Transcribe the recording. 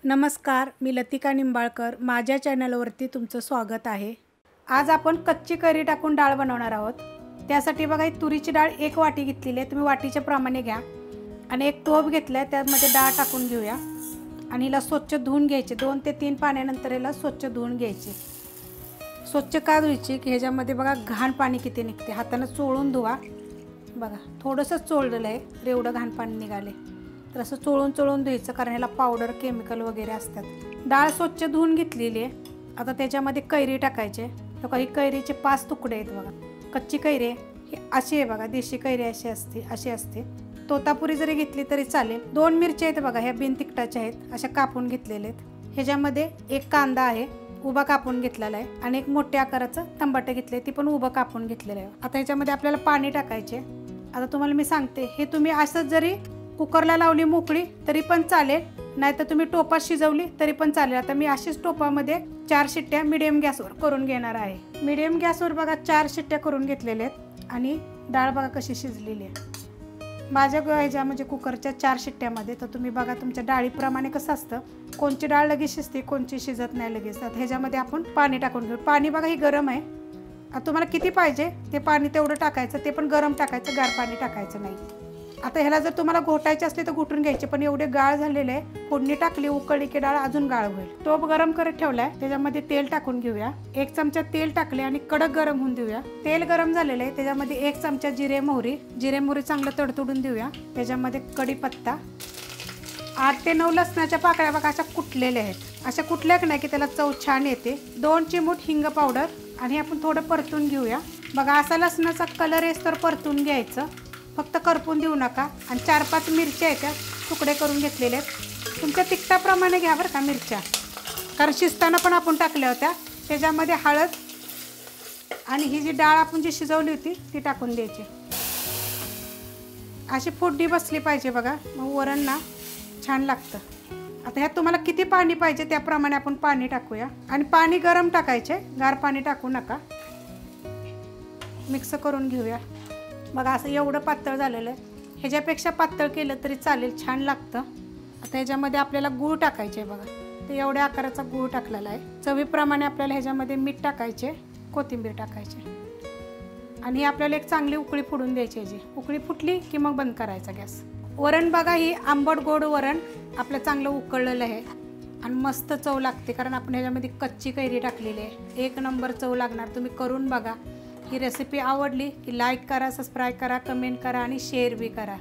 नमस्कार, मी लतिका निंबाळकर. माझ्या चॅनलवरती तुमचं स्वागत आहे. आज आपण कच्ची कैरी टाकून डाळ बनवणार आहोत. त्यासाठी बघा, ही तुरीची डाळ 1 वाटी घेतलेली आहे. तुम्ही वाटीच्या प्रमाणे घ्या. आणि एक टोप घेतला आहे, त्यामध्ये डाळ टाकून घेऊया. आणि हिला स्वच्छ धुवून घ्यायचे. 2 ते 3 पाण्यानंतर हिला स्वच्छ धुवून घ्यायचे. स्वच्छ का धुवायची की ह्याच्यामध्ये बघा घाण पाणी किती निघते. हाताने चोळून धुवा. बघा थोडंसं चोळलेलं आहे, एवढं घाण पाणी निघाले. तर असं चोळून धुवायचं, कारण ह्याला पावडर केमिकल वगैरे असतात. डाळ स्वच्छ धुवून घेतलेली आहे. आता त्याच्यामध्ये कैरी टाकायचे. ही कैरीचे 5 तुकडे आहेत बघा. कच्ची कैरी ही अशी आहे बघा. देशी कैरी अशी असते. तोतापुरी जरी घेतली तरी चालेल. 2 मिरच्या आहेत बघा, ह्या बिन तिखटाच्या आहेत, अशा कापून घेतलेल्या आहेत. ह्याच्यामध्ये 1 कांदा आहे, उभा कापून घेतलेला आहे. आणि एक मोठ्या आकाराचं टमाटर घेतले, ती पण उभं कापून घेतलेलं आहे. आता ह्याच्यामध्ये आपल्याला पाणी टाकायचे. आता तुम्हाला मी सांगते, हे तुम्ही असंच जरी कुकरला लावली मोकळी तरी पण चालेल, नाहीतर तुम्ही टोपात शिजवली तरी पण चालेल. आता मी अशीच टोपामध्ये 4 शिट्ट्या मिडियम गॅसवर करून घेणार आहे. मिडियम गॅसवर बघा 4 शिट्ट्या करून घेतलेल्या आहेत. आणि डाळ बघा कशी शिजलेली आहे. माझ्या ह्याच्या म्हणजे कुकरच्या 4 शिट्ट्यामध्ये. तर तुम्ही बघा तुमच्या डाळीप्रमाणे कसं असतं, कोणची डाळ लगेच शिजते, कोणची शिजत नाही लगेच. तर ह्याच्यामध्ये आपण पाणी टाकून घेऊ. पाणी बघा ही गरम आहे. आता तुम्हाला किती पाहिजे ते पाणी तेवढं टाकायचं. ते पण गरम टाकायचं, गार पाणी टाकायचं नाही. आता ह्याला जर तुम्हाला घोटायचे असले तर घोटून घ्यायचे, पण एवढे गाळ झालेले आहे. फोडणी टाकली, उकळली की डाळ अजून गाळ होईल. टोप गरम करत ठेवलाय, त्याच्यामध्ये तेल टाकून घेऊया. 1 चमचा तेल टाकले आणि कडक गरम होऊन देऊया. तेल गरम झालेलं आहे, त्याच्यामध्ये 1 चमचा जिरे मोहरी चांगलं तडतडून देऊया. त्याच्यामध्ये कढीपत्ता, 8 ते 9 लसणाच्या पाकळ्या बघा अशा कुटलेल्या आहेत. अशा कुटल्या की नाही की त्याला चव छान येते. 2 चिमूट हिंग पावडर आणि आपण थोडं परतून घेऊया. बघा असा लसणाचा कलर येस तर परतून घ्यायचं, फक्त करपून देऊ नका. आणि 4-5 मिरच्या आहेत, त्या तुकडे करून घेतलेले आहेत. तुमच्या तिखटाप्रमाणे घ्या बरं का मिरच्या, कारण शिजताना पण आपण टाकल्या होत्या. त्याच्यामध्ये हळद आणि ही जी डाळ आपण जी शिजवली होती ती टाकून द्यायची. अशी फोडणी बसली पाहिजे बघा, मग वरण ना छान लागतं. आता ह्यात तुम्हाला किती पाणी पाहिजे त्याप्रमाणे आपण पाणी टाकूया. आणि पाणी गरम टाकायचे, गार पाणी टाकू नका. मिक्स करून घेऊया. बघा असं एवढं पातळ झालेलं आहे. ह्याच्यापेक्षा पातळ केलं तरी चालेल, छान लागतं. आता ह्याच्यामध्ये आपल्याला गूळ टाकायचे आहे बघा. ते एवढ्या आकाराचा गूळ टाकलेला आहे. चवीप्रमाणे आपल्याला ह्याच्यामध्ये मीठ टाकायचे, कोथिंबीर टाकायचे. आणि ही आपल्याला एक चांगली उकळी फुडून द्यायची. ह्याची उकळी फुटली की मग बंद करायचा गॅस. वरण बघा, ही आंबट गोड वरण आपलं चांगलं उकळलेलं आहे. आणि मस्त चव लागते, कारण आपण ह्याच्यामध्ये कच्ची कैरी टाकलेली आहे. 1 नंबर चव लागणार. तुम्ही करून बघा. ही रेसिपी आवडली की लाईक करा, सबस्क्राईब करा, कमेंट करा आणि शेअर बी करा.